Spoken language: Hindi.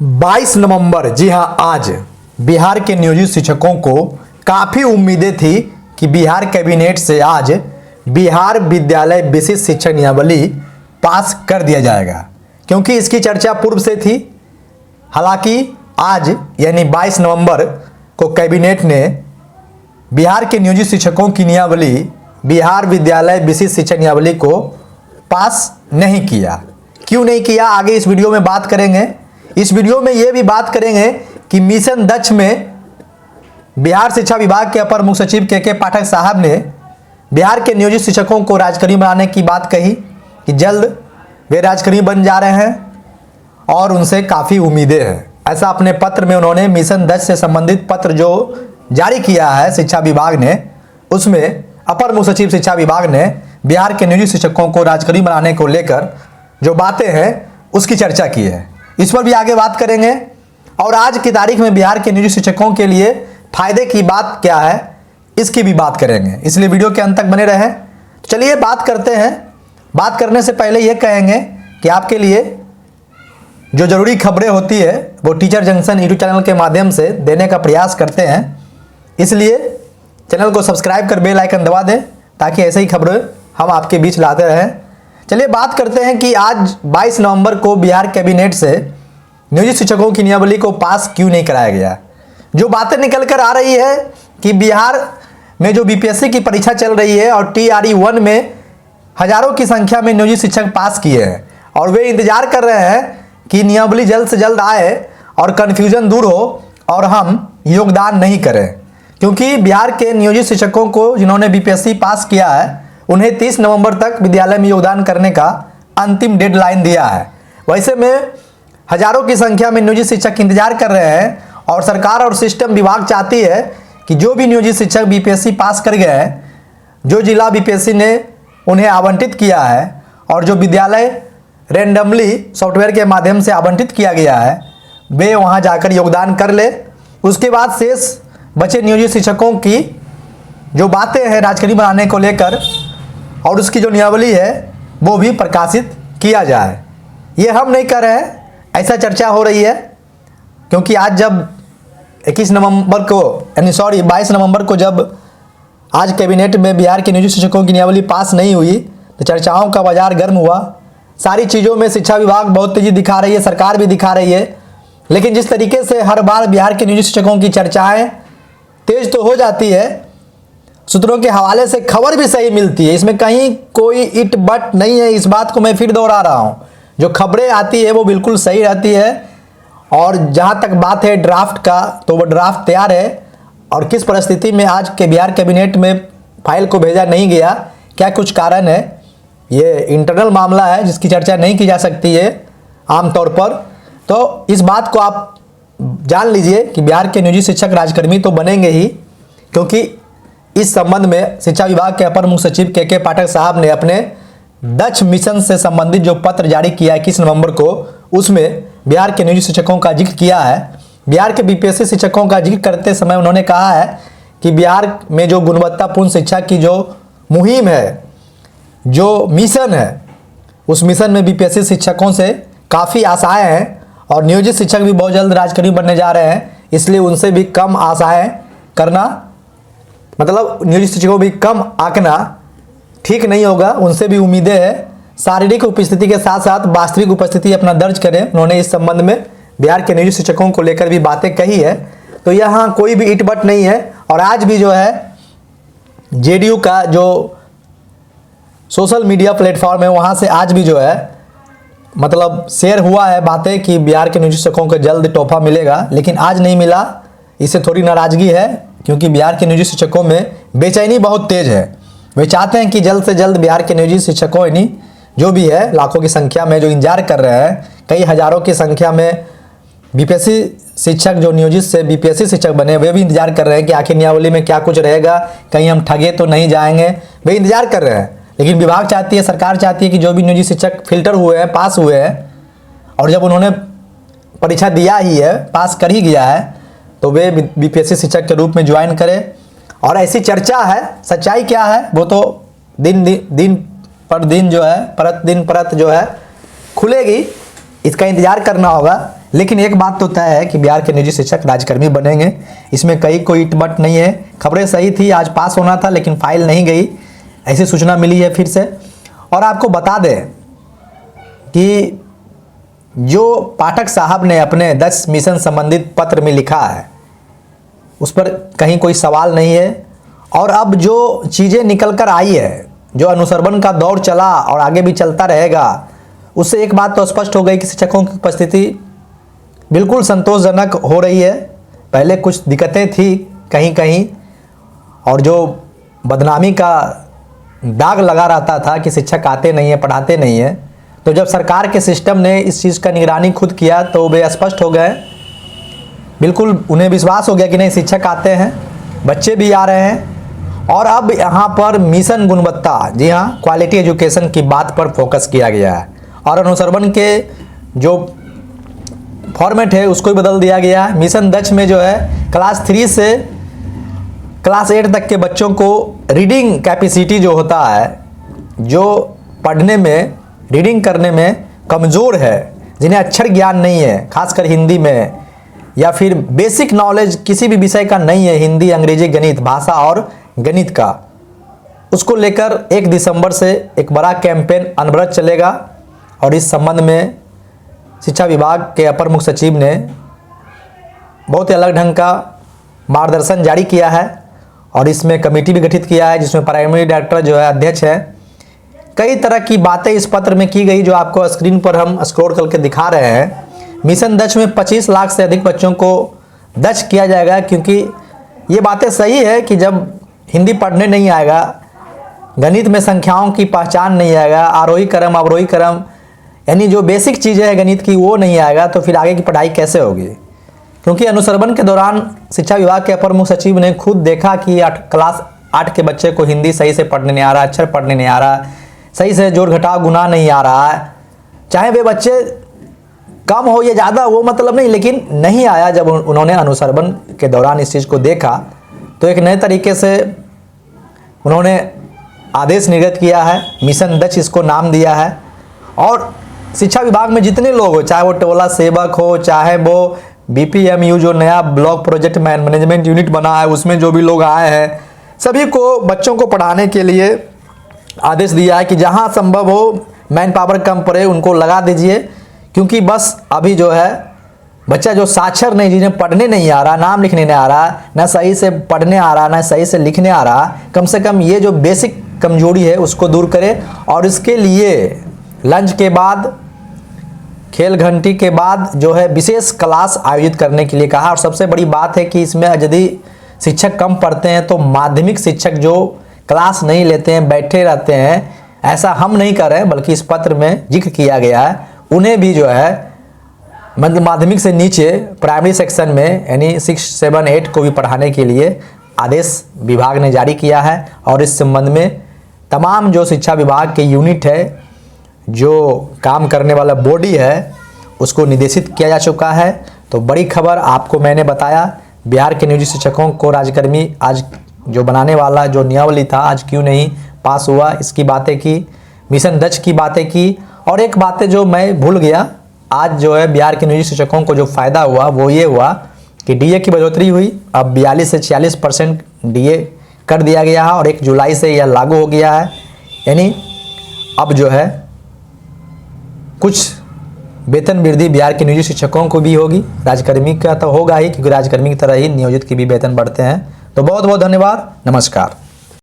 22 नवंबर, जी हाँ आज बिहार के नियोजित शिक्षकों को काफ़ी उम्मीदें थी कि बिहार कैबिनेट से आज बिहार विद्यालय विशिष्ट शिक्षक नियमावली पास कर दिया जाएगा, क्योंकि इसकी चर्चा पूर्व से थी। हालांकि आज यानी 22 नवंबर को कैबिनेट ने बिहार के नियोजित शिक्षकों की नियमावली, बिहार विद्यालय विशिष्ट शिक्षक नियमावली को पास नहीं किया। क्यों नहीं किया, आगे इस वीडियो में बात करेंगे। इस वीडियो में ये भी बात करेंगे कि मिशन दक्ष में बिहार शिक्षा विभाग के अपर मुख्य सचिव के पाठक साहब ने बिहार के नियोजित शिक्षकों को राजकर्मी बनाने की बात कही कि जल्द वे राजकर्मी बन जा रहे हैं और उनसे काफ़ी उम्मीदें हैं। ऐसा अपने पत्र में उन्होंने मिशन दक्ष से संबंधित पत्र जो जारी किया है शिक्षा विभाग ने, उसमें अपर मुख्य सचिव शिक्षा विभाग ने बिहार के नियोजित शिक्षकों को राजकर्मी बनाने को लेकर जो बातें हैं उसकी चर्चा की है। इस पर भी आगे बात करेंगे और आज की तारीख में बिहार के नियोजित शिक्षकों के लिए फायदे की बात क्या है इसकी भी बात करेंगे, इसलिए वीडियो के अंत तक बने रहें। चलिए बात करते हैं। बात करने से पहले ये कहेंगे कि आपके लिए जो ज़रूरी खबरें होती है वो टीचर जंक्शन यूट्यूब चैनल के माध्यम से देने का प्रयास करते हैं, इसलिए चैनल को सब्सक्राइब कर बेल आइकन दबा दें ताकि ऐसे ही खबरें हम आपके बीच लाते रहें। चलिए बात करते हैं कि आज 22 नवंबर को बिहार कैबिनेट से नियोजित शिक्षकों की नियमावली को पास क्यों नहीं कराया गया। जो बातें निकल कर आ रही है कि बिहार में जो बीपीएससी की परीक्षा चल रही है और TRE 1 में हजारों की संख्या में नियोजित शिक्षक पास किए हैं और वे इंतजार कर रहे हैं कि नियमावली जल्द से जल्द आए और कन्फ्यूजन दूर हो और हम योगदान नहीं करें, क्योंकि बिहार के नियोजित शिक्षकों को जिन्होंने बीपीएससी पास किया है उन्हें 30 नवंबर तक विद्यालय में योगदान करने का अंतिम डेडलाइन दिया है। वैसे में हजारों की संख्या में नियोजित शिक्षक इंतजार कर रहे हैं और सरकार और सिस्टम विभाग चाहती है कि जो भी नियोजित शिक्षक बीपीएससी पास कर गए हैं, जो जिला बीपीएससी ने उन्हें आवंटित किया है और जो विद्यालय रेंडमली सॉफ्टवेयर के माध्यम से आवंटित किया गया है, वे वहां जाकर योगदान कर ले। उसके बाद शेष बचे नियोजित शिक्षकों की जो बातें हैं राजकर्मी बनाने को लेकर और उसकी जो नियमावली है वो भी प्रकाशित किया जाए। ये हम नहीं कर रहे हैं, ऐसा चर्चा हो रही है, क्योंकि आज जब 22 नवंबर को जब आज कैबिनेट में बिहार के नियोजित शिक्षकों की नियमावली पास नहीं हुई तो चर्चाओं का बाजार गर्म हुआ। सारी चीज़ों में शिक्षा विभाग बहुत तेज़ी दिखा रही है, सरकार भी दिखा रही है, लेकिन जिस तरीके से हर बार बिहार के नियोजित शिक्षकों की चर्चाएँ तेज तो हो जाती है, सूत्रों के हवाले से खबर भी सही मिलती है, इसमें कहीं कोई इट बट नहीं है। इस बात को मैं फिर दोहरा रहा हूँ, जो खबरें आती है वो बिल्कुल सही रहती है। और जहाँ तक बात है ड्राफ्ट का, तो वो ड्राफ्ट तैयार है और किस परिस्थिति में आज के बिहार कैबिनेट में फाइल को भेजा नहीं गया, क्या कुछ कारण है, ये इंटरनल मामला है जिसकी चर्चा नहीं की जा सकती है आमतौर पर। तो इस बात को आप जान लीजिए कि बिहार के नियोजित शिक्षक राजकर्मी तो बनेंगे ही, क्योंकि इस संबंध में शिक्षा विभाग के अपर मुख्य सचिव के पाठक साहब ने अपने दक्ष मिशन से संबंधित जो पत्र जारी किया है 21 नवंबर को, उसमें बिहार के नियोजित शिक्षकों का जिक्र किया है। बिहार के बीपीएससी शिक्षकों का जिक्र करते समय उन्होंने कहा है कि बिहार में जो गुणवत्तापूर्ण शिक्षा की जो मुहिम है, जो मिशन है, उस मिशन में बीपीएससी शिक्षकों से काफ़ी आशाएँ हैं और नियोजित शिक्षक भी बहुत जल्द राजकर्मी बनने जा रहे हैं, इसलिए उनसे भी कम आशाएँ करना, मतलब नियोजित शिक्षकों भी कम आंकना ठीक नहीं होगा। उनसे भी उम्मीदें हैं, शारीरिक उपस्थिति के साथ साथ वास्तविक उपस्थिति अपना दर्ज करें। उन्होंने इस संबंध में बिहार के नियोजित शिक्षकों को लेकर भी बातें कही है, तो यहाँ कोई भी इटबट नहीं है। और आज भी जो है जेडीयू का जो सोशल मीडिया प्लेटफॉर्म है वहाँ से आज भी जो है मतलब शेयर हुआ है बातें कि बिहार के नियोजित शिक्षकों को जल्द तोहफा मिलेगा, लेकिन आज नहीं मिला। इससे थोड़ी नाराज़गी है, क्योंकि बिहार के नियोजित शिक्षकों में बेचैनी बहुत तेज है। वे चाहते हैं कि जल्द से जल्द बिहार के नियोजित शिक्षकों यानी जो भी है लाखों की संख्या में जो इंतजार कर रहे हैं, कई हजारों की संख्या में बीपीएससी शिक्षक जो नियोजित से बीपीएससी शिक्षक बने, वे भी इंतजार कर रहे हैं कि आखिर नियमावली में क्या कुछ रहेगा, कहीं हम ठगे तो नहीं जाएंगे, वे इंतजार कर रहे हैं। लेकिन विभाग चाहती है, सरकार चाहती है कि जो भी नियोजित शिक्षक फिल्टर हुए हैं, पास हुए हैं और जब उन्होंने परीक्षा दिया ही है, पास कर ही गया है, तो वे बीपीएससी शिक्षक के रूप में ज्वाइन करें। और ऐसी चर्चा है, सच्चाई क्या है वो तो दिन पर दिन जो है, परत दिन परत जो है खुलेगी, इसका इंतजार करना होगा। लेकिन एक बात तो तय है कि बिहार के निजी शिक्षक राज्यकर्मी बनेंगे, इसमें कोई इटमट नहीं है। खबरें सही थी, आज पास होना था लेकिन फाइल नहीं गई, ऐसी सूचना मिली है फिर से। और आपको बता दें कि जो पाठक साहब ने अपने 10 मिशन संबंधित पत्र में लिखा है उस पर कहीं कोई सवाल नहीं है। और अब जो चीज़ें निकल कर आई है, जो अनुसंधान का दौर चला और आगे भी चलता रहेगा, उससे एक बात तो स्पष्ट हो गई कि शिक्षकों की उपस्थिति बिल्कुल संतोषजनक हो रही है। पहले कुछ दिक्कतें थी कहीं कहीं, और जो बदनामी का दाग लगा रहता था कि शिक्षक आते नहीं है, पढ़ाते नहीं है, तो जब सरकार के सिस्टम ने इस चीज़ का निगरानी खुद किया तो वे स्पष्ट हो गए। बिल्कुल उन्हें विश्वास हो गया कि नहीं, शिक्षक आते हैं, बच्चे भी आ रहे हैं। और अब यहाँ पर मिशन गुणवत्ता, जी हाँ, क्वालिटी एजुकेशन की बात पर फोकस किया गया है। और अनुसंधान के जो फॉर्मेट है उसको भी बदल दिया गया है। मिशन दक्ष में जो है क्लास 3 से क्लास 8 तक के बच्चों को रीडिंग कैपेसिटी जो होता है, जो पढ़ने में, रीडिंग करने में कमज़ोर है, जिन्हें अक्षर ज्ञान नहीं है, खासकर हिंदी में, या फिर बेसिक नॉलेज किसी भी विषय का नहीं है, हिंदी, अंग्रेजी, गणित, भाषा और गणित का, उसको लेकर 1 दिसंबर से एक बड़ा कैंपेन अनवरत चलेगा। और इस संबंध में शिक्षा विभाग के अपर मुख्य सचिव ने बहुत ही अलग ढंग का मार्गदर्शन जारी किया है और इसमें कमेटी भी गठित किया है, जिसमें प्राइमरी डायरेक्टर जो है अध्यक्ष है। कई तरह की बातें इस पत्र में की गई, जो आपको स्क्रीन पर हम स्क्रॉल करके दिखा रहे हैं। मिशन दक्ष में 25 लाख से अधिक बच्चों को दक्ष किया जाएगा, क्योंकि ये बातें सही है कि जब हिंदी पढ़ने नहीं आएगा, गणित में संख्याओं की पहचान नहीं आएगा, आरोही क्रम, अवरोही क्रम, यानी जो बेसिक चीज़ें हैं गणित की वो नहीं आएगा, तो फिर आगे की पढ़ाई कैसे होगी। क्योंकि अनुसंधान के दौरान शिक्षा विभाग के अपर मुख्य सचिव ने खुद देखा कि क्लास 8 के बच्चे को हिंदी सही से पढ़ने नहीं आ रहा, अक्षर पढ़ने नहीं आ रहा, सही से जोड़ घटाव गुना नहीं आ रहा है। चाहे वे बच्चे कम हो या ज़्यादा, वो मतलब नहीं, लेकिन नहीं आया। जब उन्होंने अनुसंधान के दौरान इस चीज़ को देखा तो एक नए तरीके से उन्होंने आदेश निर्गत किया है, मिशन दक्ष इसको नाम दिया है। और शिक्षा विभाग में जितने लोग हो, चाहे वो टोला सेवक हो, चाहे वो BPMU जो नया ब्लॉक प्रोजेक्ट मैनेजमेंट यूनिट बना है, उसमें जो भी लोग आए हैं, सभी को बच्चों को पढ़ाने के लिए आदेश दिया है कि जहां संभव हो मैन पावर कम पड़े उनको लगा दीजिए। क्योंकि बस अभी जो है बच्चा जो साक्षर नहीं, जिन्हें पढ़ने नहीं आ रहा, नाम लिखने नहीं आ रहा, ना सही से पढ़ने आ रहा, ना सही से लिखने आ रहा, कम से कम ये जो बेसिक कमजोरी है उसको दूर करे। और इसके लिए लंच के बाद, खेल घंटी के बाद जो है विशेष क्लास आयोजित करने के लिए कहा। और सबसे बड़ी बात है कि इसमें यदि शिक्षक कम पढ़ते हैं तो माध्यमिक शिक्षक जो क्लास नहीं लेते हैं, बैठे रहते हैं, ऐसा हम नहीं कर रहे हैं, बल्कि इस पत्र में जिक्र किया गया है, उन्हें भी जो है मतलब माध्यमिक से नीचे प्राइमरी सेक्शन में यानी 6, 7, 8 को भी पढ़ाने के लिए आदेश विभाग ने जारी किया है। और इस संबंध में तमाम जो शिक्षा विभाग के यूनिट है, जो काम करने वाला बॉडी है, उसको निर्देशित किया जा चुका है। तो बड़ी खबर आपको मैंने बताया, बिहार के नियोजित शिक्षकों को राज्यकर्मी आज जो बनाने वाला जो नियमावली था, आज क्यों नहीं पास हुआ, इसकी बातें की, मिशन दक्ष की बातें की। और एक बातें जो मैं भूल गया, आज जो है बिहार के नियोजित शिक्षकों को जो फ़ायदा हुआ वो ये हुआ कि DA की बढ़ोतरी हुई। अब 42 से 46% DA कर दिया गया है और 1 जुलाई से यह लागू हो गया है। यानी अब जो है कुछ वेतन वृद्धि बिहार के नियोजित शिक्षकों को भी होगी, राज्यकर्मी का तो होगा ही, क्योंकि राज्यकर्मी की तरह ही नियोजित की भी वेतन बढ़ते हैं। तो बहुत बहुत धन्यवाद, नमस्कार।